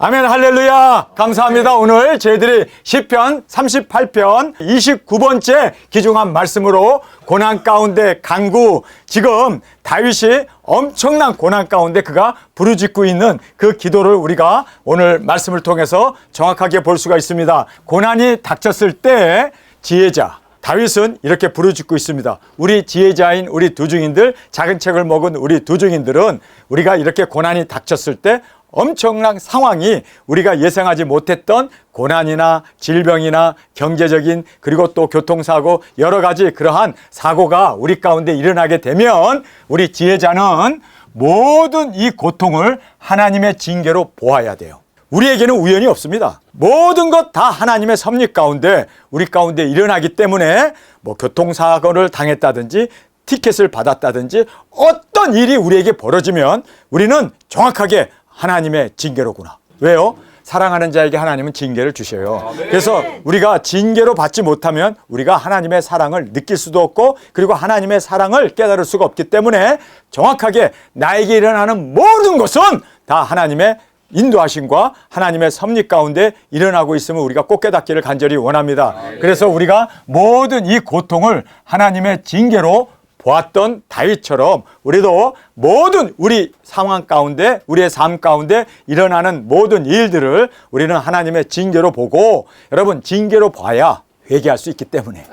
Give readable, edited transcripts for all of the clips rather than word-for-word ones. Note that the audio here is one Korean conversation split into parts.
아멘, 할렐루야. 감사합니다. 오늘 저희들이 시편 38편 29번째 기중한 말씀으로 고난 가운데 간구, 지금 다윗이 엄청난 고난 가운데 그가 부르짖고 있는 그 기도를 우리가 오늘 말씀을 통해서 정확하게 볼 수가 있습니다. 고난이 닥쳤을 때 지혜자 다윗은 이렇게 부르짖고 있습니다. 우리 지혜자인 우리 두중인들, 작은 책을 먹은 우리 두중인들은 우리가 이렇게 고난이 닥쳤을 때 엄청난 상황이 우리가 예상하지 못했던 고난이나 질병이나 경제적인 그리고 또 교통사고 여러 가지 그러한 사고가 우리 가운데 일어나게 되면 우리 지혜자는 모든 이 고통을 하나님의 징계로 보아야 돼요. 우리에게는 우연이 없습니다. 모든 것 다 하나님의 섭리 가운데 우리 가운데 일어나기 때문에 뭐 교통사고를 당했다든지 티켓을 받았다든지 어떤 일이 우리에게 벌어지면 우리는 정확하게 하나님의 징계로구나. 왜요? 사랑하는 자에게 하나님은 징계를 주셔요. 그래서 우리가 징계로 받지 못하면 우리가 하나님의 사랑을 느낄 수도 없고 그리고 하나님의 사랑을 깨달을 수가 없기 때문에 정확하게 나에게 일어나는 모든 것은 다 하나님의 인도하심과 하나님의 섭리 가운데 일어나고 있음을 우리가 꼭 깨닫기를 간절히 원합니다. 그래서 우리가 모든 이 고통을 하나님의 징계로 보았던 다윗처럼 우리도 모든 우리 상황 가운데 우리의 삶 가운데 일어나는 모든 일들을 우리는 하나님의 징계로 보고, 여러분 징계로 봐야 회개할 수 있기 때문에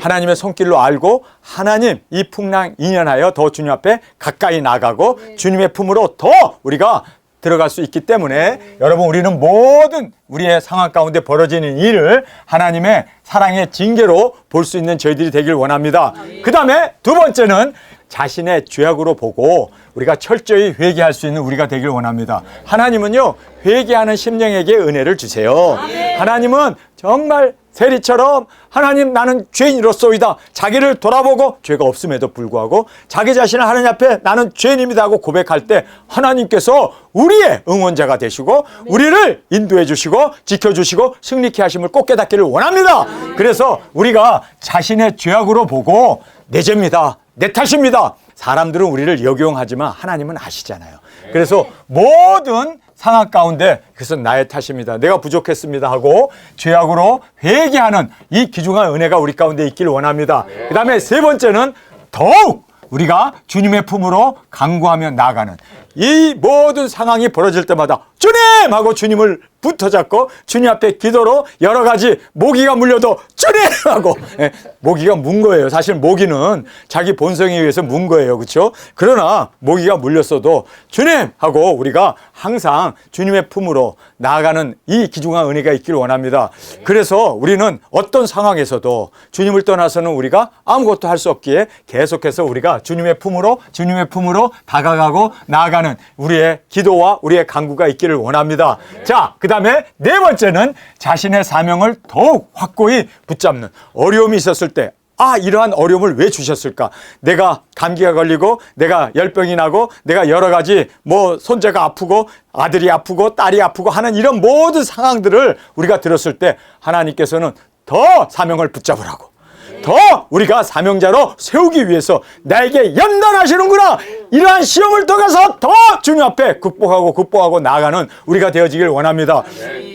하나님의 손길로 알고 하나님 이 풍랑 인연하여 더 주님 앞에 가까이 나가고 주님의 품으로 더 우리가 들어갈 수 있기 때문에 여러분 우리는 모든 우리의 상황 가운데 벌어지는 일을 하나님의 사랑의 징계로 볼 수 있는 저희들이 되길 원합니다. 그 다음에 두 번째는 자신의 죄악으로 보고 우리가 철저히 회개할 수 있는 우리가 되길 원합니다. 하나님은요 회개하는 심령에게 은혜를 주세요. 하나님은 정말 세리처럼 하나님 나는 죄인으로소이다 자기를 돌아보고 죄가 없음에도 불구하고 자기 자신을 하나님 앞에 나는 죄인입니다 하고 고백할 때 하나님께서 우리의 응원자가 되시고 우리를 인도해 주시고 지켜주시고 승리케 하심을 꼭 깨닫기를 원합니다. 그래서 우리가 자신의 죄악으로 보고 내 죄입니다, 내 탓입니다. 사람들은 우리를 역용하지만 하나님은 아시잖아요. 그래서 모든 상황 가운데 그것은 나의 탓입니다, 내가 부족했습니다 하고 죄악으로 회개하는 이 귀중한 은혜가 우리 가운데 있기를 원합니다. 그 다음에 세 번째는 더욱 우리가 주님의 품으로 간구하며 나아가는, 이 모든 상황이 벌어질 때마다 주님 하고 주님을 붙어잡고 주님 앞에 기도로 여러 가지 모기가 물려도 주님 하고, 모기가 문 거예요. 사실 모기는 자기 본성에 의해서 문 거예요. 그렇죠? 그러나 모기가 물렸어도 주님 하고 우리가 항상 주님의 품으로 나아가는 이 귀중한 은혜가 있기를 원합니다. 그래서 우리는 어떤 상황에서도 주님을 떠나서는 우리가 아무것도 할 수 없기에 계속해서 우리가 주님의 품으로 다가가고 나아가는 우리의 기도와 우리의 간구가 있기를 원합니다. 자, 그 다음에 네 번째는 자신의 사명을 더욱 확고히 붙잡는, 어려움이 있었을 때 이러한 어려움을 왜 주셨을까? 내가 감기가 걸리고 내가 열병이 나고 내가 여러 가지 손자가 아프고 아들이 아프고 딸이 아프고 하는 이런 모든 상황들을 우리가 들었을 때 하나님께서는 더 사명을 붙잡으라고, 더 우리가 사명자로 세우기 위해서 나에게 연단하시는구나, 이러한 시험을 통해서 더 주님 앞에 극복하고 나아가는 우리가 되어지길 원합니다.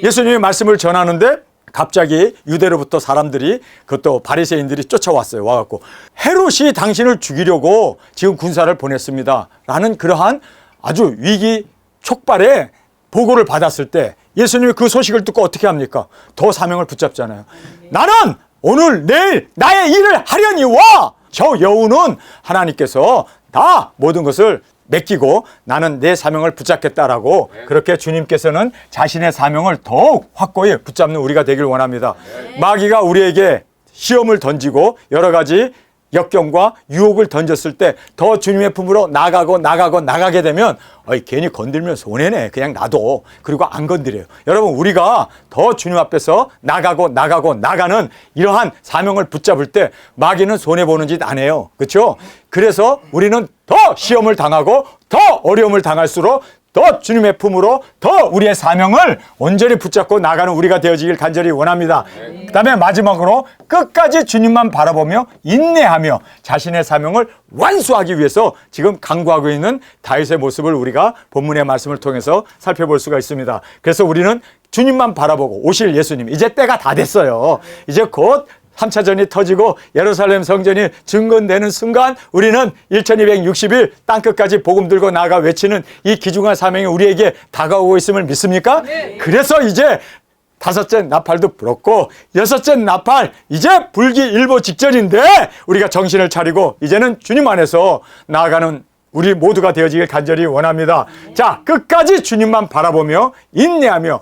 예수님의 말씀을 전하는데 갑자기 유대로부터 사람들이, 그것도 바리새인들이 쫓아왔어요. 와갖고 헤롯이 당신을 죽이려고 지금 군사를 보냈습니다 라는 그러한 아주 위기 촉발의 보고를 받았을 때 예수님이 그 소식을 듣고 어떻게 합니까? 더 사명을 붙잡잖아요. 나는 오늘 내일 나의 일을 하려니 와! 저 여우는 하나님께서 다 모든 것을 맡기고 나는 내 사명을 붙잡겠다라고, 그렇게 주님께서는 자신의 사명을 더욱 확고히 붙잡는 우리가 되길 원합니다. 마귀가 우리에게 시험을 던지고 여러 가지 역경과 유혹을 던졌을 때 더 주님의 품으로 나가게 되면 괜히 건들면 손해네, 그냥 놔둬. 그리고 안 건드려요. 여러분 우리가 더 주님 앞에서 나가는 이러한 사명을 붙잡을 때 마귀는 손해보는 짓 안 해요. 그렇죠? 그래서 우리는 더 시험을 당하고 더 어려움을 당할수록 더 주님의 품으로 더 우리의 사명을 온전히 붙잡고 나가는 우리가 되어지길 간절히 원합니다. 그 다음에 마지막으로 끝까지 주님만 바라보며 인내하며 자신의 사명을 완수하기 위해서 지금 강구하고 있는 다윗의 모습을 우리가 본문의 말씀을 통해서 살펴볼 수가 있습니다. 그래서 우리는 주님만 바라보고 오실 예수님, 이제 때가 다 됐어요. 이제 곧 3차전이 터지고 예루살렘 성전이 증건되는 순간 우리는 1260일 땅끝까지 복음 들고 나가 외치는 이 귀중한 사명이 우리에게 다가오고 있음을 믿습니까? 네. 그래서 이제 5째 나팔도 불었고 6째 나팔 이제 불기 일보 직전인데 우리가 정신을 차리고 이제는 주님 안에서 나아가는 우리 모두가 되어지길 간절히 원합니다. 자, 끝까지 주님만 바라보며 인내하며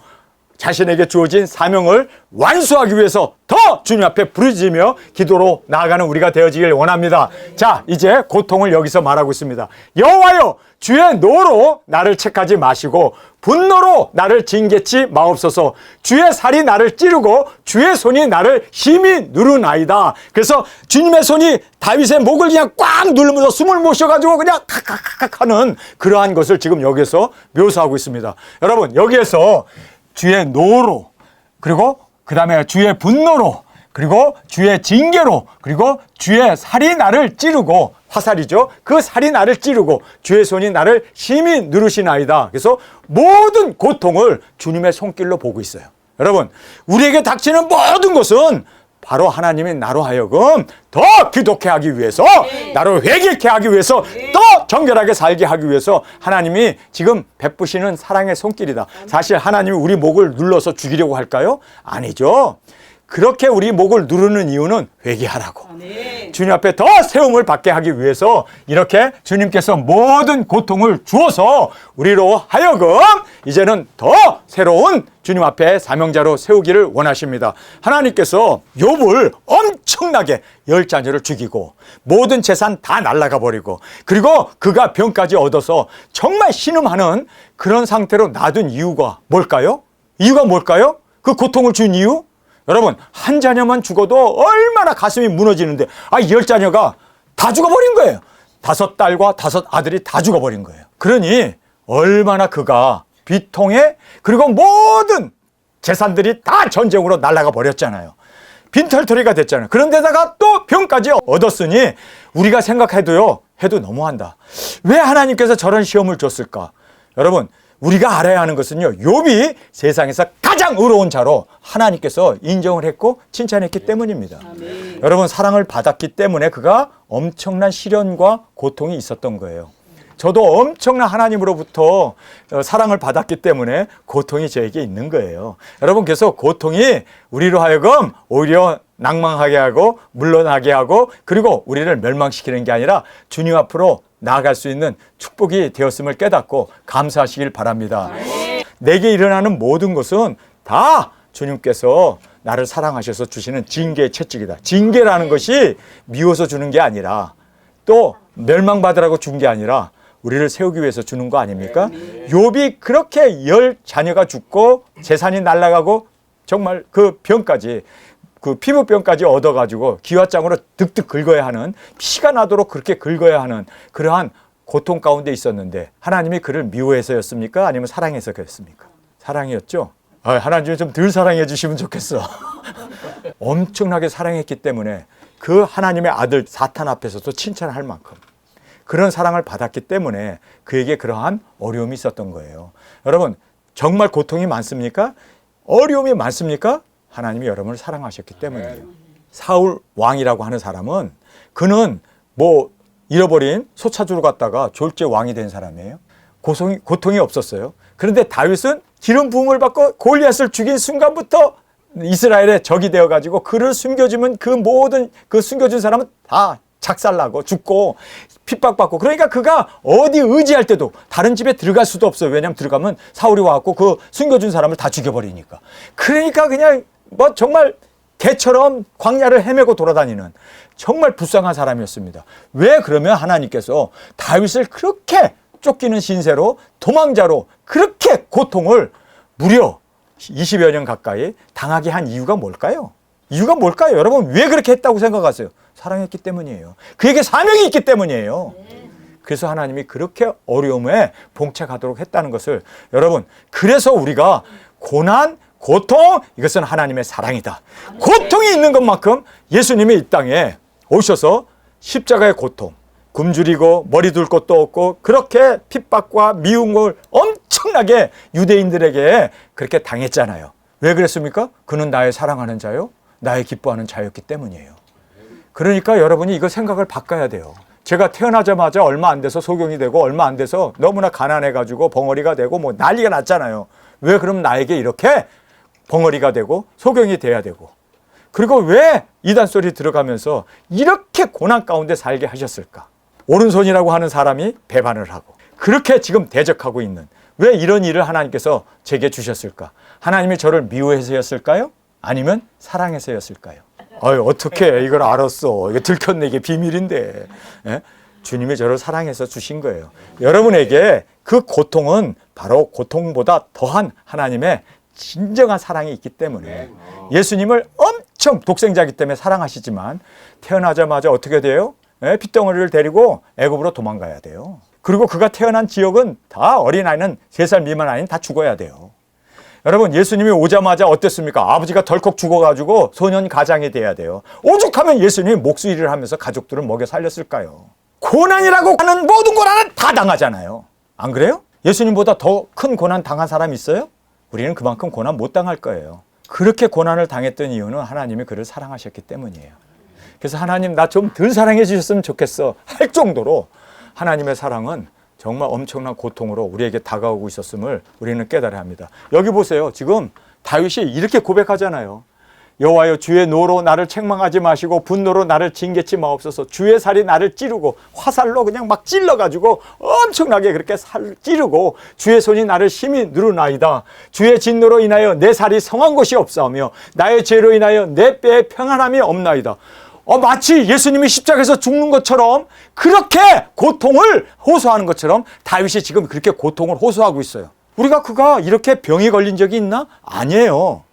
자신에게 주어진 사명을 완수하기 위해서 더 주님 앞에 부르짖으며 기도로 나아가는 우리가 되어지길 원합니다. 자, 이제 고통을 여기서 말하고 있습니다. 여호와여, 주의 노로 나를 책하지 마시고 분노로 나를 징계치 마옵소서. 주의 살이 나를 찌르고 주의 손이 나를 힘이 누르나이다. 그래서 주님의 손이 다윗의 목을 그냥 꽉 누르면서 숨을 못 쉬어가지고 그냥 칵칵칵 하는 그러한 것을 지금 여기서 묘사하고 있습니다. 여러분, 여기에서 주의 노로, 그리고 그 다음에 주의 분노로, 그리고 주의 징계로, 그리고 주의 살이 나를 찌르고, 화살이죠. 그 살이 나를 찌르고 주의 손이 나를 심히 누르시나이다. 그래서 모든 고통을 주님의 손길로 보고 있어요. 여러분, 우리에게 닥치는 모든 것은 바로 하나님이 나로 하여금 더 기독해 하기 위해서, 나로 회개케 하기 위해서, 더 정결하게 살게 하기 위해서 하나님이 지금 베푸시는 사랑의 손길이다. 사실 하나님이 우리 목을 눌러서 죽이려고 할까요? 아니죠. 그렇게 우리 목을 누르는 이유는 회개하라고, 주님 앞에 더 세움을 받게 하기 위해서 이렇게 주님께서 모든 고통을 주어서 우리로 하여금 이제는 더 새로운 주님 앞에 사명자로 세우기를 원하십니다. 하나님께서 욥을 엄청나게 10자녀를 죽이고 모든 재산 다 날아가 버리고 그리고 그가 병까지 얻어서 정말 신음하는 그런 상태로 놔둔 이유가 뭘까요? 이유가 뭘까요? 그 고통을 준 이유? 여러분, 한 자녀만 죽어도 얼마나 가슴이 무너지는데 10자녀가 다 죽어버린 거예요. 5딸과 5아들이 다 죽어버린 거예요. 그러니 얼마나 그가 비통해, 그리고 모든 재산들이 다 전쟁으로 날아가 버렸잖아요. 빈털터리가 됐잖아요. 그런데다가 또 병까지 얻었으니 우리가 생각해도요, 해도 너무한다. 왜 하나님께서 저런 시험을 줬을까? 여러분, 우리가 알아야 하는 것은요, 욥이 세상에서 가장 의로운 자로 하나님께서 인정을 했고 칭찬했기 때문입니다. 아멘. 여러분, 사랑을 받았기 때문에 그가 엄청난 시련과 고통이 있었던 거예요. 저도 엄청난 하나님으로부터 사랑을 받았기 때문에 고통이 저에게 있는 거예요. 여러분, 그래서 고통이 우리로 하여금 오히려 낭망하게 하고 물러나게 하고 그리고 우리를 멸망시키는 게 아니라 주님 앞으로 나아갈 수 있는 축복이 되었음을 깨닫고 감사하시길 바랍니다. 내게 일어나는 모든 것은 다 주님께서 나를 사랑하셔서 주시는 징계의 채찍이다. 징계라는 것이 미워서 주는 게 아니라 또 멸망받으라고 준 게 아니라 우리를 세우기 위해서 주는 거 아닙니까? 욥이 그렇게 10자녀가 죽고 재산이 날아가고 정말 그 병까지, 그 피부병까지 얻어가지고 기와장으로 득득 긁어야 하는, 피가 나도록 그렇게 긁어야 하는 그러한 고통 가운데 있었는데 하나님이 그를 미워해서였습니까? 아니면 사랑해서였습니까? 사랑이었죠. 하나님이 좀 덜 사랑해 주시면 좋겠어. 엄청나게 사랑했기 때문에 그 하나님의 아들 사탄 앞에서도 칭찬할 만큼 그런 사랑을 받았기 때문에 그에게 그러한 어려움이 있었던 거예요. 여러분, 정말 고통이 많습니까? 어려움이 많습니까? 하나님이 여러분을 사랑하셨기 때문이에요. 사울 왕이라고 하는 사람은 그는 뭐 잃어버린 소차주로 갔다가 졸제 왕이 된 사람이에요. 고통이 없었어요. 그런데 다윗은 기름 부음을 받고 골리앗을 죽인 순간부터 이스라엘의 적이 되어가지고 그를 숨겨주면 그 모든 그 숨겨준 사람은 다 작살나고 죽고 핍박받고, 그러니까 그가 어디 의지할 때도 다른 집에 들어갈 수도 없어요. 왜냐하면 들어가면 사울이 와갖고 그 숨겨준 사람을 다 죽여버리니까. 그러니까 그냥 뭐 정말 개처럼 광야를 헤매고 돌아다니는 정말 불쌍한 사람이었습니다. 왜 그러면 하나님께서 다윗을 그렇게 쫓기는 신세로 도망자로 그렇게 고통을 무려 20여 년 가까이 당하게 한 이유가 뭘까요? 이유가 뭘까요? 여러분, 왜 그렇게 했다고 생각하세요? 사랑했기 때문이에요. 그에게 사명이 있기 때문이에요. 그래서 하나님이 그렇게 어려움에 봉착하도록 했다는 것을 여러분, 그래서 우리가 고난, 고통, 이것은 하나님의 사랑이다. 고통이 있는 것만큼 예수님이 이 땅에 오셔서 십자가의 고통, 굶주리고 머리 둘 곳도 없고 그렇게 핍박과 미움을 엄청나게 유대인들에게 그렇게 당했잖아요. 왜 그랬습니까? 그는 나의 사랑하는 자요, 나의 기뻐하는 자였기 때문이에요. 그러니까 여러분이 이거 생각을 바꿔야 돼요. 제가 태어나자마자 얼마 안 돼서 소경이 되고 얼마 안 돼서 너무나 가난해가지고 벙어리가 되고 뭐 난리가 났잖아요. 왜 그럼 나에게 이렇게 벙어리가 되고 소경이 돼야 되고, 그리고 왜 이단 소리 들어가면서 이렇게 고난 가운데 살게 하셨을까? 오른손이라고 하는 사람이 배반을 하고 그렇게 지금 대적하고 있는, 왜 이런 일을 하나님께서 제게 주셨을까? 하나님이 저를 미워해서였을까요? 아니면 사랑해서였을까요? 어떻게 이걸 알았어? 이게 들켰네. 이게 비밀인데. 예? 주님이 저를 사랑해서 주신 거예요. 여러분에게 그 고통은 바로 고통보다 더한 하나님의 진정한 사랑이 있기 때문에, 예수님을 엄청 독생자이기 때문에 사랑하시지만 태어나자마자 어떻게 돼요? 핏덩어리를 데리고 애굽으로 도망가야 돼요. 그리고 그가 태어난 지역은 다 어린아이는 3살 미만 아이는 다 죽어야 돼요. 여러분, 예수님이 오자마자 어땠습니까? 아버지가 덜컥 죽어가지고 소년 가장이 돼야 돼요. 오죽하면 예수님이 목수일을 하면서 가족들을 먹여 살렸을까요? 고난이라고 하는 모든 고난은 다 당하잖아요. 안 그래요? 예수님보다 더 큰 고난 당한 사람 있어요? 우리는 그만큼 고난 못 당할 거예요. 그렇게 고난을 당했던 이유는 하나님이 그를 사랑하셨기 때문이에요. 그래서 하나님, 나 좀 덜 사랑해 주셨으면 좋겠어 할 정도로 하나님의 사랑은 정말 엄청난 고통으로 우리에게 다가오고 있었음을 우리는 깨달아야 합니다. 여기 보세요. 지금 다윗이 이렇게 고백하잖아요. 여호와여, 주의 노로 나를 책망하지 마시고 분노로 나를 징계치 마옵소서. 주의 살이 나를 찌르고 화살로 그냥 막 찔러가지고 엄청나게 그렇게 찌르고 주의 손이 나를 심히 누르나이다. 주의 진노로 인하여 내 살이 성한 곳이 없사오며 나의 죄로 인하여 내 뼈에 평안함이 없나이다. 마치 예수님이 십자가에서 죽는 것처럼 그렇게 고통을 호소하는 것처럼 다윗이 지금 그렇게 고통을 호소하고 있어요. 그가 이렇게 병이 걸린 적이 있나? 아니에요.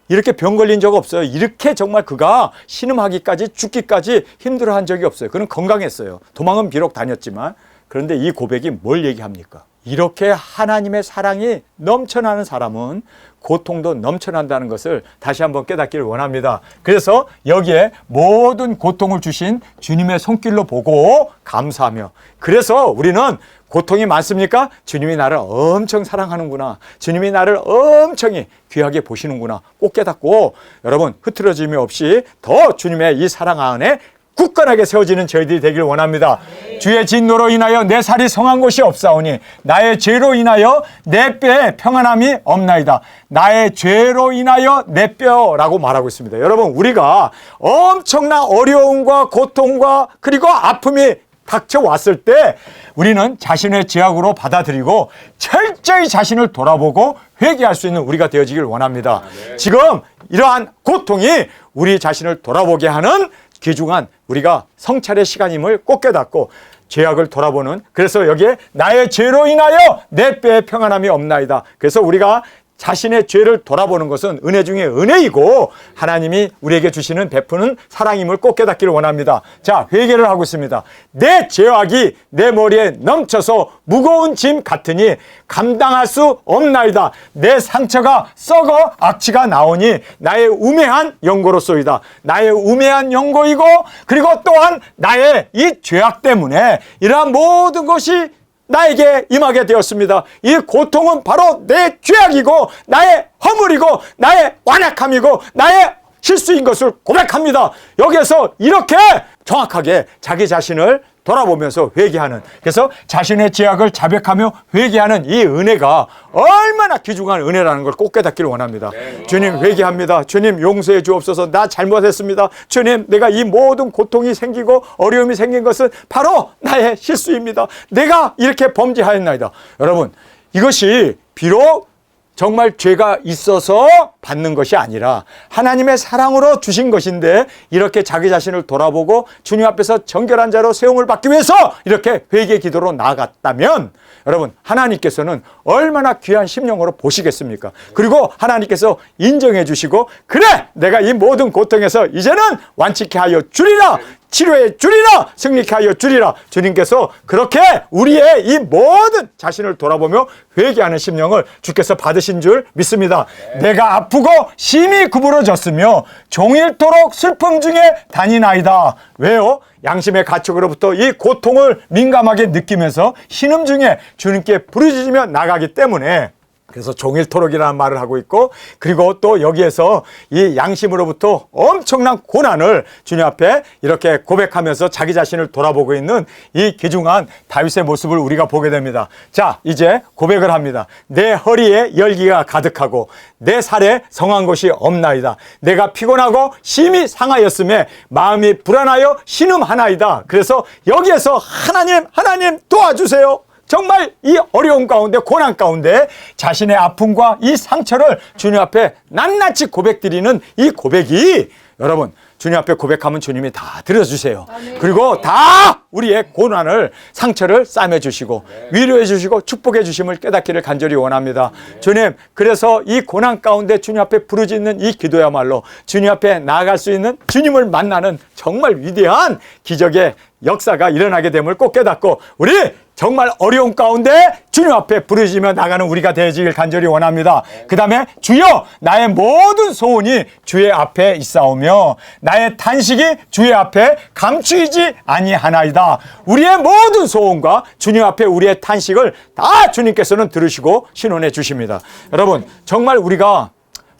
이렇게 병 걸린 적 없어요. 이렇게 정말 그가 신음하기까지 죽기까지 힘들어한 적이 없어요. 그는 건강했어요. 도망은 비록 다녔지만. 그런데 이 고백이 뭘 얘기합니까? 이렇게 하나님의 사랑이 넘쳐나는 사람은 고통도 넘쳐난다는 것을 다시 한번 깨닫기를 원합니다. 그래서 여기에 모든 고통을 주신 주님의 손길로 보고 감사하며, 그래서 우리는 고통이 많습니까? 주님이 나를 엄청 사랑하는구나. 주님이 나를 엄청 귀하게 보시는구나. 꼭 깨닫고 여러분, 흐트러짐이 없이 더 주님의 이 사랑 안에 굳건하게 세워지는 저희들이 되길 원합니다. 주의 진노로 인하여 내 살이 성한 곳이 없사오니 나의 죄로 인하여 내 뼈에 평안함이 없나이다. 나의 죄로 인하여 내 뼈라고 말하고 있습니다. 여러분, 우리가 엄청난 어려움과 고통과 그리고 아픔이 닥쳐왔을 때 우리는 자신의 죄악으로 받아들이고 철저히 자신을 돌아보고 회개할 수 있는 우리가 되어지길 원합니다. 지금 이러한 고통이 우리 자신을 돌아보게 하는 귀중한 우리가 성찰의 시간임을 꼭 깨닫고 죄악을 돌아보는, 그래서 여기에 나의 죄로 인하여 내 뼈에 평안함이 없나이다. 그래서 우리가 자신의 죄를 돌아보는 것은 은혜 중에 은혜이고 하나님이 우리에게 주시는 베푸는 사랑임을 꼭 깨닫기를 원합니다. 자, 회개를 하고 있습니다. 내 죄악이 내 머리에 넘쳐서 무거운 짐 같으니 감당할 수 없나이다. 내 상처가 썩어 악취가 나오니 나의 우매한 영고로소이다. 나의 우매한 영고이고, 그리고 또한 나의 이 죄악 때문에 이러한 모든 것이 나에게 임하게 되었습니다. 이 고통은 바로 내 죄악이고 나의 허물이고 나의 완악함이고 나의 실수인 것을 고백합니다. 여기에서 이렇게 정확하게 자기 자신을 돌아보면서 회개하는, 그래서 자신의 죄악을 자백하며 회개하는 이 은혜가 얼마나 귀중한 은혜라는 걸 꼭 깨닫기를 원합니다. 주님, 회개합니다. 주님, 용서해 주옵소서. 나 잘못했습니다. 주님, 내가 이 모든 고통이 생기고 어려움이 생긴 것은 바로 나의 실수입니다. 내가 이렇게 범죄하였나이다. 여러분, 이것이 비록 정말 죄가 있어서 받는 것이 아니라 하나님의 사랑으로 주신 것인데, 이렇게 자기 자신을 돌아보고 주님 앞에서 정결한 자로 세움을 받기 위해서 이렇게 회개 기도로 나아갔다면 여러분, 하나님께서는 얼마나 귀한 심령으로 보시겠습니까? 그리고 하나님께서 인정해 주시고, 그래, 내가 이 모든 고통에서 이제는 완치케 하여 주리라, 치료해 주리라, 승리케 하여 주리라. 주님께서 그렇게 우리의 이 모든 자신을 돌아보며 회개하는 심령을 주께서 받으신 줄 믿습니다. 내가 아프고 심히 구부러졌으며 종일토록 슬픔 중에 다니나이다. 왜요? 양심의 가축으로부터 이 고통을 민감하게 느끼면서 신음 중에 주님께 부르짖으며 나가기 때문에, 그래서 종일토록이라는 말을 하고 있고, 그리고 또 여기에서 이 양심으로부터 엄청난 고난을 주님 앞에 이렇게 고백하면서 자기 자신을 돌아보고 있는 이 귀중한 다윗의 모습을 우리가 보게 됩니다. 자, 이제 고백을 합니다. 내 허리에 열기가 가득하고 내 살에 성한 곳이 없나이다. 내가 피곤하고 심히 상하였음에 마음이 불안하여 신음하나이다. 그래서 여기에서 하나님 도와주세요. 정말 이 어려움 가운데, 고난 가운데 자신의 아픔과 이 상처를 주님 앞에 낱낱이 고백드리는 이 고백이, 여러분, 주님 앞에 고백하면 주님이 다 들어주세요. 그리고 다 우리의 고난을, 상처를 싸매주시고 위로해 주시고 축복해 주심을 깨닫기를 간절히 원합니다. 주님, 그래서 이 고난 가운데 주님 앞에 부르짖는 이 기도야말로 주님 앞에 나아갈 수 있는, 주님을 만나는 정말 위대한 기적의 역사가 일어나게 됨을 꼭 깨닫고, 우리 정말 어려운 가운데 주님 앞에 부르짖으며 나가는 우리가 되어지길 간절히 원합니다. 그 다음에 주여, 나의 모든 소원이 주의 앞에 있사오며 나의 탄식이 주의 앞에 감추이지 아니하나이다. 우리의 모든 소원과 주님 앞에 우리의 탄식을 다 주님께서는 들으시고 신원해 주십니다. 여러분, 정말 우리가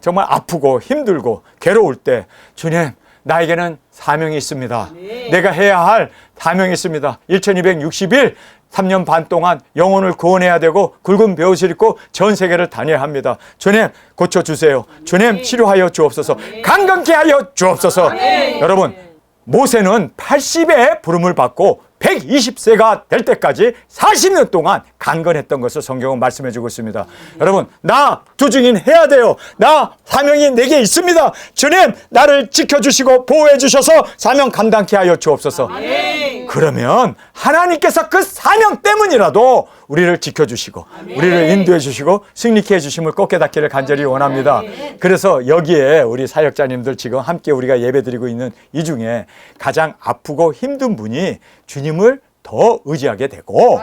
정말 아프고 힘들고 괴로울 때, 주님, 나에게는 사명이 있습니다. 내가 해야 할 사명이 있습니다. 1260일 3년 반 동안 영혼을 구원해야 되고 굵은 벼옷을 입고 전 세계를 다녀야 합니다. 주님, 고쳐주세요. 주님, 치료하여 주옵소서. 강건케 하여 주옵소서. 여러분, 모세는 80의 부름을 받고 120세가 될 때까지 40년 동안 강건했던 것을 성경은 말씀해 주고 있습니다. 여러분, 나 주중인 해야 돼요. 나 사명이 내게 있습니다. 주님, 나를 지켜주시고 보호해 주셔서 사명 감당케 하여 주옵소서. 그러면 하나님께서 그 사명 때문이라도 우리를 지켜주시고 우리를 인도해 주시고 승리케 해주심을 꼭 깨닫기를 간절히 원합니다. 그래서 여기에 우리 사역자님들 지금 함께 우리가 예배드리고 있는 이 중에 가장 아프고 힘든 분이 주님을 더 의지하게 되고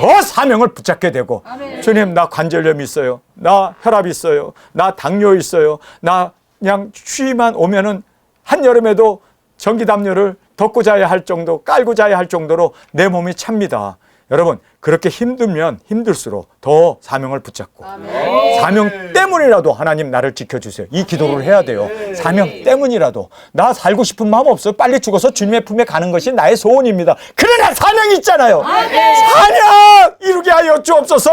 더 사명을 붙잡게 되고, 주님, 나 관절염이 있어요. 나 혈압이 있어요. 나 당뇨 있어요. 나 그냥 추위만 오면은 한여름에도 전기담요를 덮고 자야 할 정도, 깔고 자야 할 정도로 내 몸이 찹니다. 여러분, 그렇게 힘들면 힘들수록 더 사명을 붙잡고 사명 때문이라도 하나님 나를 지켜주세요. 이 기도를 해야 돼요. 사명 때문이라도. 나 살고 싶은 마음 없어요. 빨리 죽어서 주님의 품에 가는 것이 나의 소원입니다. 그러나 사명이 있잖아요. 사명 이루게 하여 주옵소서.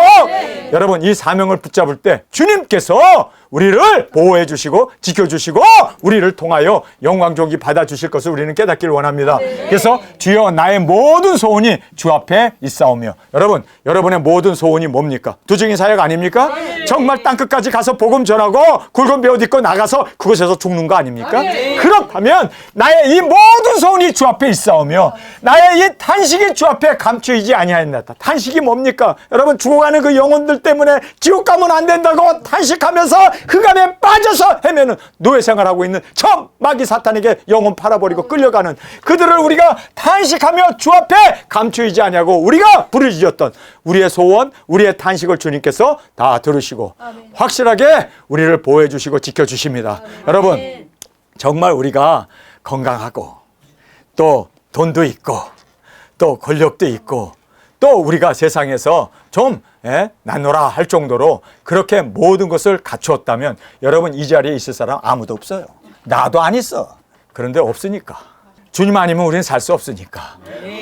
여러분, 이 사명을 붙잡을 때 주님께서 우리를 보호해 주시고 지켜주시고 우리를 통하여 영광 존귀 받아주실 것을 우리는 깨닫기를 원합니다. 그래서 주여, 나의 모든 소원이 주 앞에 있사오며. 여러분, 여러분의 모든 소원이 뭡니까? 두증인 사역 아닙니까? 정말 땅끝까지 가서 복음 전하고 굵은 벼옷 입고 나가서 그곳에서 죽는 거 아닙니까? 그렇다면 나의 이 모든 소원이 주 앞에 있사오며 나의 이 탄식이 주 앞에 감추이지 아니하였나이다. 탄식이 뭡니까? 여러분, 죽어가는 그 영혼들 때문에 지옥 가면 안 된다고 탄식하면서 흑암에 빠져서 헤매는 노예 생활하고 있는 저 마귀 사탄에게 영혼 팔아버리고 끌려가는 그들을 우리가 탄식하며 주 앞에 감추이지 아니하고 우리가 부르짖었던 우리의 소원, 우리의 탄식을 주님께서 다 들으시고 확실하게 우리를 보호해 주시고 지켜주십니다. 여러분, 정말 우리가 건강하고 또 돈도 있고 또 권력도 있고 또 우리가 세상에서 좀 나노라 할 정도로 그렇게 모든 것을 갖추었다면, 여러분, 이 자리에 있을 사람 아무도 없어요. 나도 안 있어. 그런데 없으니까, 주님 아니면 우리는 살 수 없으니까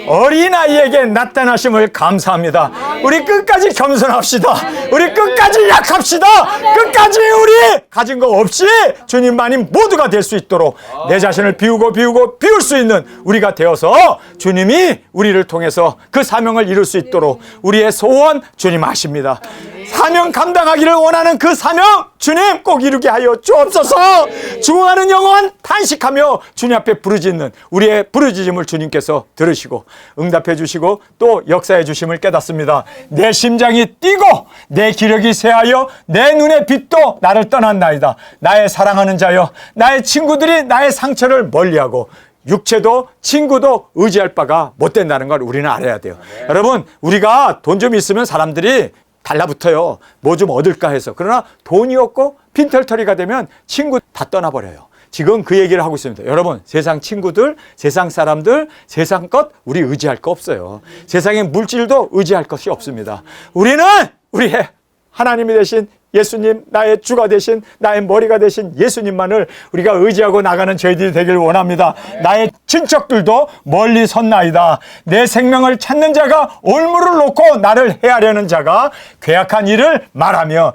어린아이에게 나타나심을 감사합니다. 우리 끝까지 겸손합시다. 우리 끝까지 약합시다. 끝까지 우리 가진 거 없이 주님만이 모두가 될 수 있도록 내 자신을 비울 수 있는 우리가 되어서 주님이 우리를 통해서 그 사명을 이룰 수 있도록 우리의 소원 주님 아십니다. 사명 감당하기를 원하는 그 사명 주님 꼭 이루게 하여 주옵소서. 죽어가는 영혼 탄식하며 주님 앞에 부르짖는 우리의 부르짖음을 주님께서 들으시고 응답해 주시고 또 역사해 주심을 깨닫습니다. 내 심장이 뛰고 내 기력이 쇠하여 내 눈의 빛도 나를 떠났나이다. 나의 사랑하는 자여, 나의 친구들이 나의 상처를 멀리하고 육체도 친구도 의지할 바가 못 된다는 걸 우리는 알아야 돼요. 여러분, 우리가 돈 좀 있으면 사람들이 달라붙어요. 뭐 좀 얻을까 해서. 그러나 돈이 없고 빈털터리가 되면 친구 다 떠나버려요. 지금 그 얘기를 하고 있습니다. 여러분, 세상 친구들, 세상 사람들, 세상 것 우리 의지할 거 없어요. 세상의 물질도 의지할 것이 없습니다. 우리는 우리의 하나님이 되신 예수님, 나의 주가 되신, 나의 머리가 되신 예수님만을 우리가 의지하고 나가는 저희들이 되길 원합니다. 나의 친척들도 멀리 섰나이다. 내 생명을 찾는 자가 올무를 놓고 나를 해하려는 자가 괴악한 일을 말하며,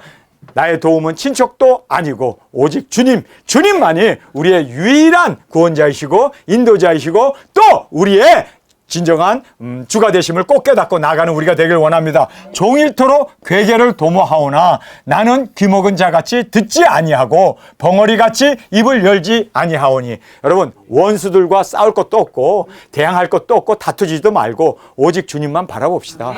나의 도움은 친척도 아니고 오직 주님만이 우리의 유일한 구원자이시고 인도자이시고 또 우리의 진정한 주가 되심을 꼭 깨닫고 나가는 우리가 되길 원합니다. 종일토록 괴계를 도모하오나 나는 귀먹은 자같이 듣지 아니하고 벙어리같이 입을 열지 아니하오니. 여러분, 원수들과 싸울 것도 없고 대항할 것도 없고 다투지도 말고 오직 주님만 바라봅시다.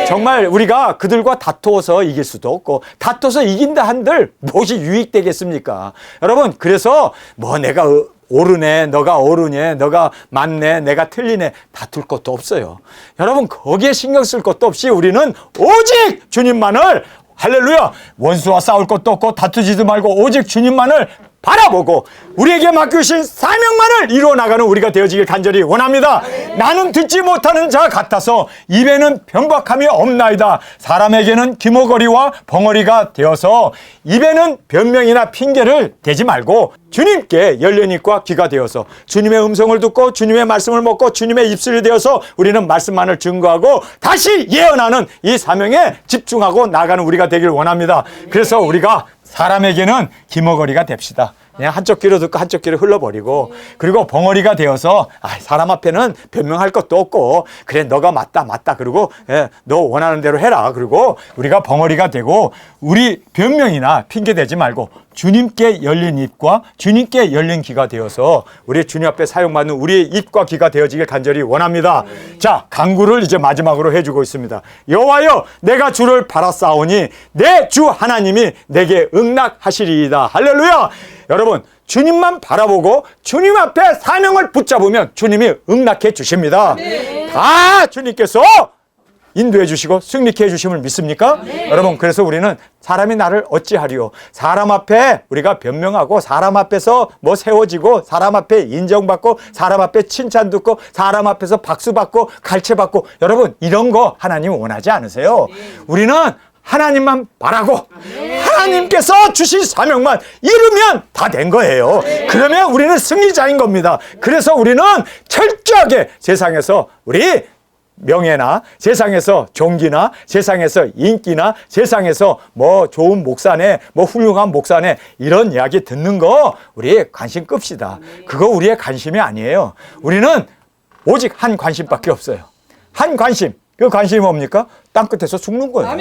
정말 우리가 그들과 다투어서 이길 수도 없고 다투어서 이긴다 한들 무엇이 유익되겠습니까? 여러분, 그래서 뭐 내가 옳으네, 너가 옳으네, 너가 맞네, 내가 틀리네, 다툴 것도 없어요. 여러분, 거기에 신경 쓸 것도 없이 우리는 오직 주님만을, 할렐루야, 원수와 싸울 것도 없고 다투지도 말고 오직 주님만을 바라보고 우리에게 맡기신 사명만을 이루어 나가는 우리가 되어지길 간절히 원합니다. 나는 듣지 못하는 자 같아서 입에는 변박함이 없나이다. 사람에게는 기모거리와 벙어리가 되어서 입에는 변명이나 핑계를 대지 말고 주님께 열린 입과 귀가 되어서 주님의 음성을 듣고 주님의 말씀을 먹고 주님의 입술이 되어서 우리는 말씀만을 증거하고 다시 예언하는 이 사명에 집중하고 나가는 우리가 되길 원합니다. 그래서 우리가 사람에게는 기머거리가 됩시다. 그냥 한쪽 귀로 듣고 한쪽 귀로 흘러버리고, 그리고 벙어리가 되어서 사람 앞에는 변명할 것도 없고 그래 너가 맞다 그리고 너 원하는 대로 해라. 그리고 우리가 벙어리가 되고 우리 변명이나 핑계 대지 말고 주님께 열린 입과 주님께 열린 귀가 되어서 우리 주님 앞에 사용받는 우리의 입과 귀가 되어지길 간절히 원합니다. 자, 간구를 이제 마지막으로 해주고 있습니다. 여호와여, 내가 주를 바라싸우니 내 주 하나님이 내게 응낙하시리이다. 할렐루야. 여러분, 주님만 바라보고 주님 앞에 사명을 붙잡으면 주님이 응낙해 주십니다. 다 주님께서 인도해 주시고 승리케 해 주심을 믿습니까? 여러분, 그래서 우리는 사람이 나를 어찌하리요? 사람 앞에 우리가 변명하고 사람 앞에서 뭐 세워지고 사람 앞에 인정받고 사람 앞에 칭찬 듣고 사람 앞에서 박수 받고 갈채 받고, 여러분, 이런 거 하나님 원하지 않으세요? 우리는 하나님만 바라고 하나님께서 주신 사명만 이루면 다 된 거예요. 그러면 우리는 승리자인 겁니다. 그래서 우리는 철저하게 세상에서 우리 명예나 세상에서 종기나 세상에서 인기나 세상에서 뭐 좋은 목사네, 뭐 훌륭한 목사네, 이런 이야기 듣는 거 우리 관심 끕시다. 그거 우리의 관심이 아니에요. 우리는 오직 한 관심밖에 없어요. 한 관심. 그 관심이 뭡니까? 땅끝에서 죽는 거예요.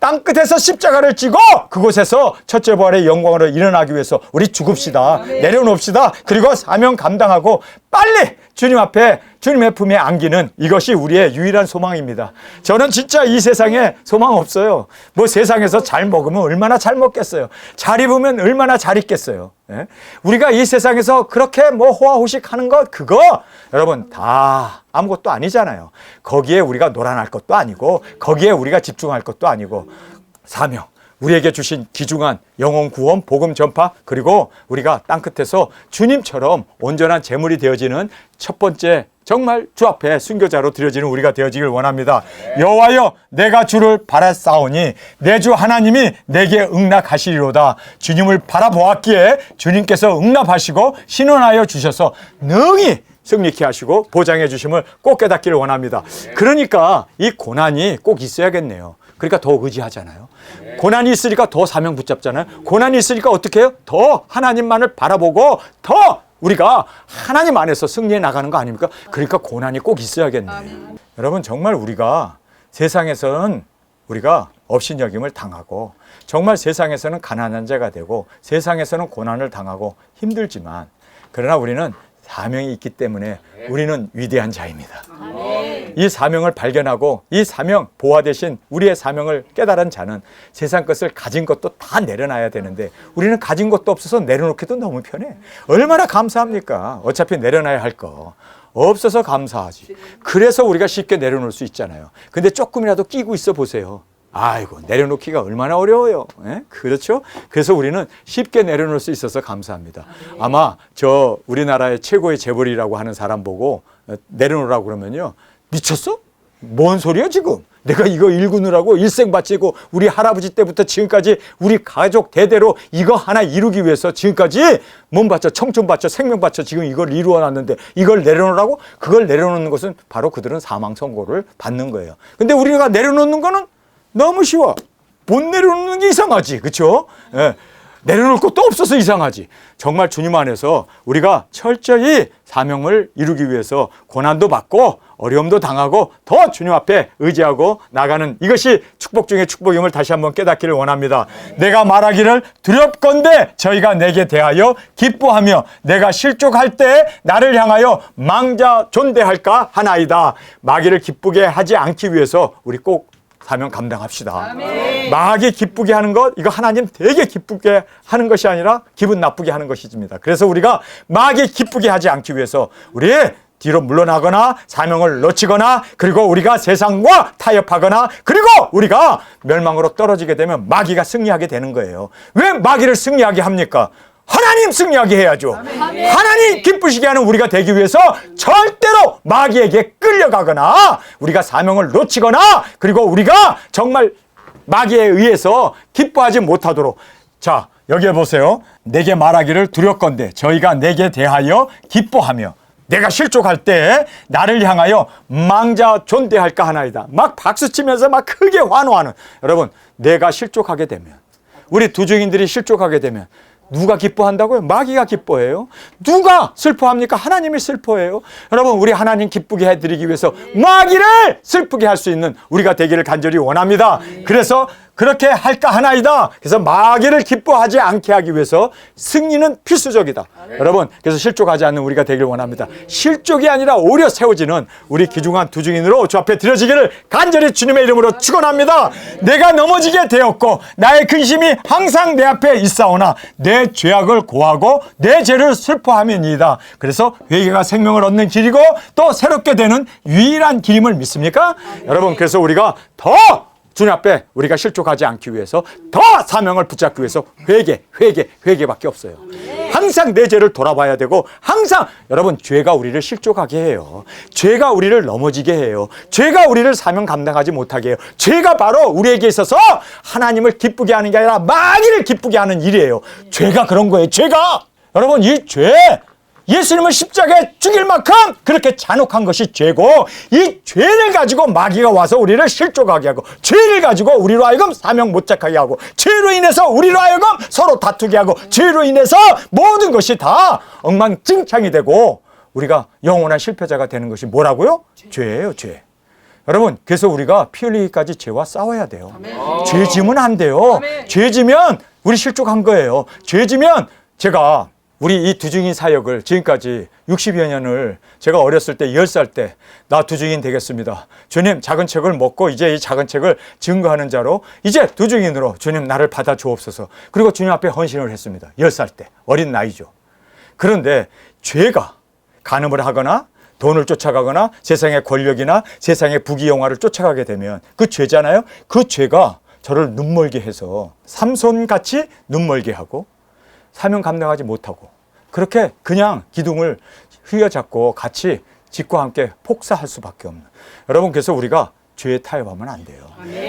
땅끝에서 십자가를 지고 그곳에서 첫째 부활의 영광으로 일어나기 위해서 우리 죽읍시다. 내려놓읍시다. 그리고 사명 감당하고 빨리 주님 앞에 주님의 품에 안기는 이것이 우리의 유일한 소망입니다. 저는 진짜 이 세상에 소망 없어요. 뭐 세상에서 잘 먹으면 얼마나 잘 먹겠어요. 잘 입으면 얼마나 잘 입겠어요. 예? 우리가 이 세상에서 그렇게 뭐 호화호식 하는 것, 그거 여러분 다 아무것도 아니잖아요. 거기에 우리가 놀아날 것도 아니고 거기에 우리가 집중할 것도 아니고 사명, 우리에게 주신 귀중한 영혼 구원, 복음 전파, 그리고 우리가 땅끝에서 주님처럼 온전한 제물이 되어지는 첫 번째 정말 주 앞에 순교자로 드려지는 우리가 되어지길 원합니다. 여호와여, 내가 주를 바라싸우니 내 주 하나님이 내게 응낙하시리로다. 주님을 바라보았기에 주님께서 응답하시고 신원하여 주셔서 능히 승리케 하시고 보장해 주심을 꼭 깨닫기를 원합니다. 그러니까 이 고난이 꼭 있어야겠네요. 그러니까 더 의지하잖아요. 고난이 있으니까 더 사명 붙잡잖아요. 고난이 있으니까 어떻게 해요? 더 하나님만을 바라보고 더 우리가 하나님 안에서 승리해 나가는 거 아닙니까? 그러니까 고난이 꼭 있어야겠네. 여러분, 정말 우리가 세상에서는 우리가 업신여김을 당하고 정말 세상에서는 가난한 자가 되고 세상에서는 고난을 당하고 힘들지만, 그러나 우리는 사명이 있기 때문에 우리는 위대한 자입니다. 이 사명을 발견하고 이 사명 보화 대신 우리의 사명을 깨달은 자는 세상 것을 가진 것도 다 내려놔야 되는데 우리는 가진 것도 없어서 내려놓기도 너무 편해. 얼마나 감사합니까? 어차피 내려놔야 할 거 없어서 감사하지. 그래서 우리가 쉽게 내려놓을 수 있잖아요. 근데 조금이라도 끼고 있어 보세요. 아이고, 내려놓기가 얼마나 어려워요. 예? 그렇죠? 그래서 우리는 쉽게 내려놓을 수 있어서 감사합니다. 아마 저 우리나라의 최고의 재벌이라고 하는 사람 보고 내려놓으라고 그러면요, 미쳤어? 뭔 소리야 지금? 내가 이거 일구느라고 일생 바치고 우리 할아버지 때부터 지금까지 우리 가족 대대로 이거 하나 이루기 위해서 지금까지 몸 바쳐, 청춘 바쳐, 생명 바쳐 지금 이걸 이루어 놨는데 이걸 내려놓으라고? 그걸 내려놓는 것은 바로 그들은 사망 선고를 받는 거예요. 근데 우리가 내려놓는 거는 너무 쉬워. 못 내려놓는 게 이상하지. 그렇죠? 예. 내려놓을 것도 없어서 이상하지. 정말 주님 안에서 우리가 철저히 사명을 이루기 위해서 고난도 받고 어려움도 당하고 더 주님 앞에 의지하고 나가는 이것이 축복 중에 축복임을 다시 한번 깨닫기를 원합니다. 내가 말하기를 두렵건대 저희가 내게 대하여 기뻐하며 내가 실족할 때 나를 향하여 망자 존대할까 하나이다. 마귀를 기쁘게 하지 않기 위해서 우리 꼭 사명 감당합시다. 아멘. 마귀 기쁘게 하는 것, 이거 하나님 되게 기쁘게 하는 것이 아니라 기분 나쁘게 하는 것입니다. 그래서 우리가 마귀 기쁘게 하지 않기 위해서 우리 뒤로 물러나거나 사명을 놓치거나 그리고 우리가 세상과 타협하거나 그리고 우리가 멸망으로 떨어지게 되면 마귀가 승리하게 되는 거예요. 왜 마귀를 승리하게 합니까? 하나님 승리하게 해야죠. 아멘. 하나님 기쁘시게 하는 우리가 되기 위해서 절대로 마귀에게 끌려가거나 우리가 사명을 놓치거나 그리고 우리가 정말 마귀에 의해서 기뻐하지 못하도록. 자, 여기에 보세요. 내게 말하기를 두렵건대 저희가 내게 대하여 기뻐하며 내가 실족할 때 나를 향하여 망자 존대할까 하나이다. 막 박수치면서 막 크게 환호하는. 여러분, 내가 실족하게 되면 우리 두 증인들이 실족하게 되면 누가 기뻐한다고요? 마귀가 기뻐해요. 누가 슬퍼합니까? 하나님이 슬퍼해요. 여러분, 우리 하나님 기쁘게 해드리기 위해서 마귀를 슬프게 할 수 있는 우리가 되기를 간절히 원합니다. 그래서 그렇게 할까 하나이다. 그래서 마귀를 기뻐하지 않게 하기 위해서 승리는 필수적이다. 여러분, 그래서 실족하지 않는 우리가 되기를 원합니다. 실족이 아니라 오히려 세워지는 우리 귀중한 두 증인으로 주 앞에 드려지기를 간절히 주님의 이름으로 축원합니다. 내가 넘어지게 되었고 나의 근심이 항상 내 앞에 있사오나 내 죄악을 고하고 내 죄를 슬퍼함이니이다. 그래서 회개가 생명을 얻는 길이고 또 새롭게 되는 유일한 길임을 믿습니까? 여러분, 그래서 우리가 더 주님 앞에 우리가 실족하지 않기 위해서 더 사명을 붙잡기 위해서 회개밖에 없어요. 항상 내 죄를 돌아봐야 되고 항상 여러분, 죄가 우리를 실족하게 해요. 죄가 우리를 넘어지게 해요. 죄가 우리를 사명 감당하지 못하게 해요. 죄가 바로 우리에게 있어서 하나님을 기쁘게 하는 게 아니라 마귀를 기쁘게 하는 일이에요. 죄가 그런 거예요. 죄가. 여러분, 이 죄, 예수님을 십자가에 죽일 만큼 그렇게 잔혹한 것이 죄고 이 죄를 가지고 마귀가 와서 우리를 실족하게 하고 죄를 가지고 우리로 하여금 사명 못 잡게 하고 죄로 인해서 우리로 하여금 서로 다투게 하고 죄로 인해서 모든 것이 다 엉망진창이 되고 우리가 영원한 실패자가 되는 것이 뭐라고요? 죄예요, 죄. 여러분, 그래서 우리가 피 흘리기까지 죄와 싸워야 돼요. 죄 지면 안 돼요. 죄 지면 우리 실족한 거예요. 죄 지면 제가 우리 이 두 증인 사역을 지금까지 60여 년을 제가 어렸을 때 10살 때 나 두 증인 되겠습니다. 주님, 작은 책을 먹고 이제 이 작은 책을 증거하는 자로 이제 두 증인으로 주님 나를 받아 주옵소서. 그리고 주님 앞에 헌신을 했습니다. 10살 때. 어린 나이죠. 그런데 죄가 간음을 하거나 돈을 쫓아가거나 세상의 권력이나 세상의 부귀영화를 쫓아가게 되면 그 죄잖아요. 그 죄가 저를 눈멀게 해서 삼손같이 눈멀게 하고 사명 감당하지 못하고 그렇게 그냥 기둥을 휘어잡고 같이 짓과 함께 폭사할 수밖에 없는. 여러분, 그래서 우리가 죄에 타협하면 안 돼요.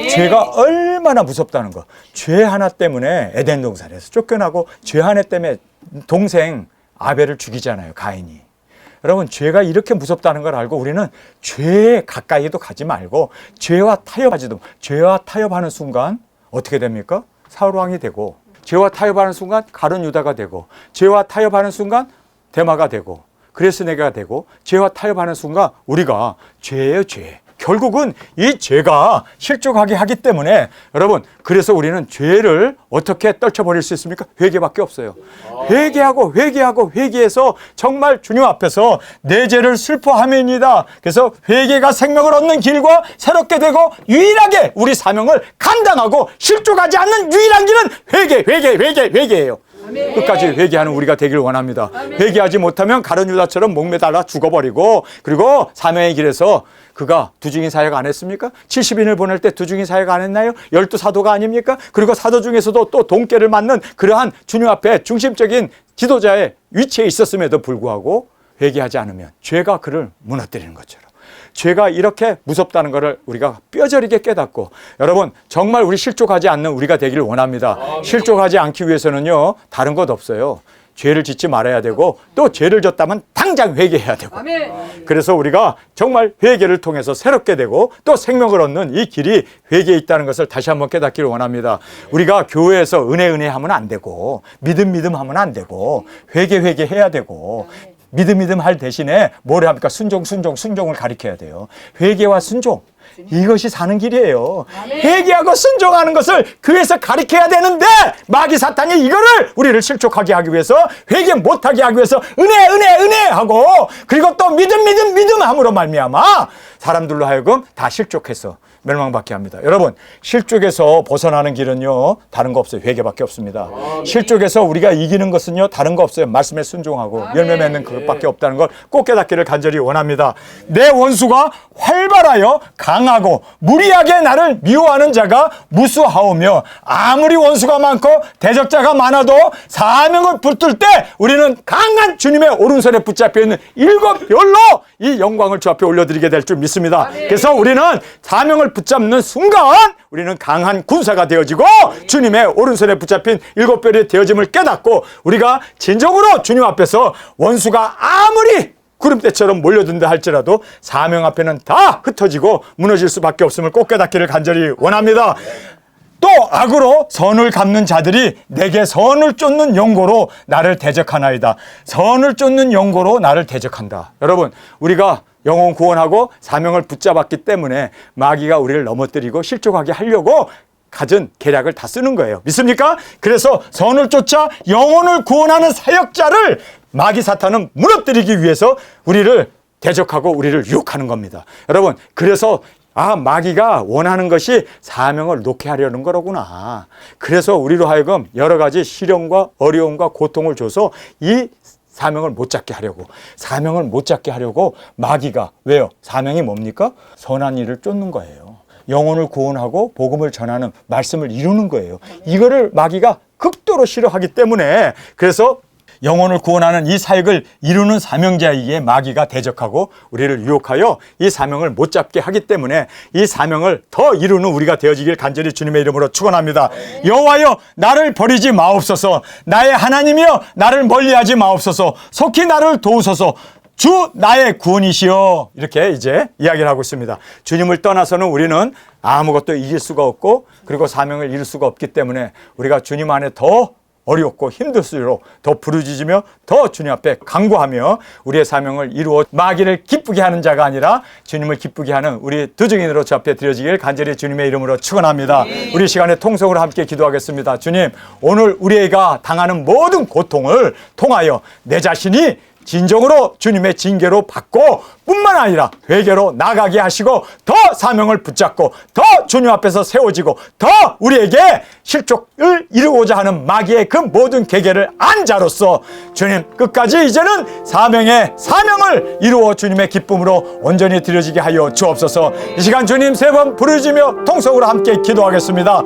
죄가 얼마나 무섭다는 거. 죄 하나 때문에 에덴 동산에서 쫓겨나고 죄 하나 때문에 동생 아벨을 죽이잖아요, 가인이. 여러분, 죄가 이렇게 무섭다는 걸 알고 우리는 죄에 가까이도 가지 말고 죄와 타협하지도. 죄와 타협하는 순간 어떻게 됩니까? 사울 왕이 되고, 죄와 타협하는 순간 가룟 유다가 되고, 죄와 타협하는 순간 데마가 되고, 그레스네가 되고, 죄와 타협하는 순간 우리가 죄예요, 죄. 결국은 이 죄가 실족하게 하기 때문에 여러분, 그래서 우리는 죄를 어떻게 떨쳐버릴 수 있습니까? 회개밖에 없어요. 회개하고 회개하고 회개해서 정말 주님 앞에서 내 죄를 슬퍼함이니다. 그래서 회개가 생명을 얻는 길과 새롭게 되고 유일하게 우리 사명을 감당하고 실족하지 않는 유일한 길은 회개예요. 끝까지 회개하는 우리가 되길 원합니다. 회개하지 못하면 가룟 유다처럼 목매달아 죽어버리고, 그리고 사명의 길에서 그가 두중인 사역 안 했습니까? 70인을 보낼 때 두중인 사역 안 했나요? 12사도가 아닙니까? 그리고 사도 중에서도 또 동계를 맡는 그러한 주님 앞에 중심적인 지도자의 위치에 있었음에도 불구하고 회개하지 않으면 죄가 그를 무너뜨리는 것처럼, 죄가 이렇게 무섭다는 것을 우리가 뼈저리게 깨닫고, 여러분 정말 우리 실족하지 않는 우리가 되기를 원합니다. 실족하지 않기 위해서는요, 다른 것 없어요. 죄를 짓지 말아야 되고, 또 죄를 졌다면 당장 회개해야 되고, 그래서 우리가 정말 회개를 통해서 새롭게 되고 또 생명을 얻는 이 길이 회개에 있다는 것을 다시 한번 깨닫기를 원합니다. 우리가 교회에서 은혜 하면 안 되고, 믿음 하면 안 되고, 회개해야 되고, 믿음 할 대신에 뭘 합니까? 순종을 가리켜야 돼요. 회개와 순종, 이것이 사는 길이에요. 회개하고 순종하는 것을 교회에서 가리켜야 되는데, 마귀 사탄이 이거를 우리를 실족하게 하기 위해서, 회개 못하게 하기 위해서 은혜 하고, 그리고 또 믿음 함으로 말미암아 사람들로 하여금 다 실족해서 멸망받게 합니다. 여러분, 실족에서 벗어나는 길은요, 다른 거 없어요. 회개밖에 없습니다. 실족에서 우리가 이기는 것은요, 다른 거 없어요. 말씀에 순종하고 열매 맺는 그것밖에 없다는 걸 꼭 깨닫기를 간절히 원합니다. 내 원수가 활발하여 강하고 무리하게 나를 미워하는 자가 무수하오며, 아무리 원수가 많고 대적자가 많아도 사명을 붙들 때 우리는 강한 주님의 오른손에 붙잡혀 있는 7별로 이 영광을 주 앞에 올려드리게 될 줄 믿습니다. 그래서 우리는 사명을 붙잡는 순간 우리는 강한 군사가 되어지고, 주님의 오른손에 붙잡힌 7별이 되어짐을 깨닫고, 우리가 진정으로 주님 앞에서 원수가 아무리 구름대처럼 몰려든다 할지라도 사명 앞에는 다 흩어지고 무너질 수밖에 없음을 꼭 깨닫기를 간절히 원합니다. 또 악으로 선을 갚는 자들이 내게 선을 쫓는 용고로 나를 대적하나이다. 선을 쫓는 용고로 나를 대적한다. 여러분, 우리가 영혼 구원하고 사명을 붙잡았기 때문에 마귀가 우리를 넘어뜨리고 실족하게 하려고 가진 계략을 다 쓰는 거예요. 믿습니까? 그래서 선을 쫓아 영혼을 구원하는 사역자를 마귀 사탄은 무너뜨리기 위해서 우리를 대적하고 우리를 유혹하는 겁니다. 여러분, 그래서 마귀가 원하는 것이 사명을 놓게 하려는 거로구나. 그래서 우리로 하여금 여러 가지 시련과 어려움과 고통을 줘서 이 사명을 못 잡게 하려고 마귀가, 왜요? 사명이 뭡니까? 선한 일을 쫓는 거예요. 영혼을 구원하고 복음을 전하는 말씀을 이루는 거예요. 이거를 마귀가 극도로 싫어하기 때문에, 그래서 영혼을 구원하는 이 사역을 이루는 사명자에게 마귀가 대적하고 우리를 유혹하여 이 사명을 못 잡게 하기 때문에, 이 사명을 더 이루는 우리가 되어지길 간절히 주님의 이름으로 축원합니다. 여호와여, 나를 버리지 마옵소서. 나의 하나님이여, 나를 멀리하지 마옵소서. 속히 나를 도우소서. 주 나의 구원이시여. 이렇게 이제 이야기를 하고 있습니다. 주님을 떠나서는 우리는 아무것도 이길 수가 없고, 그리고 사명을 이룰 수가 없기 때문에 우리가 주님 안에 더 어렵고 힘들수록 더 부르짖으며 더 주님 앞에 간구하며 우리의 사명을 이루어 마귀를 기쁘게 하는 자가 아니라 주님을 기쁘게 하는 우리 두증인으로 주 앞에 드려지길 간절히 주님의 이름으로 축원합니다. 우리 시간에 통성으로 함께 기도하겠습니다. 주님, 오늘 우리가 당하는 모든 고통을 통하여 내 자신이 진정으로 주님의 징계로 받고 뿐만 아니라 회개로 나가게 하시고, 더 사명을 붙잡고 더 주님 앞에서 세워지고, 더 우리에게 실족을 이루고자 하는 마귀의 그 모든 계계를 안 자로서 주님, 끝까지 이제는 사명을 이루어 주님의 기쁨으로 온전히 드려지게 하여 주옵소서. 이 시간 주님 3번 부르짖으며 통성으로 함께 기도하겠습니다.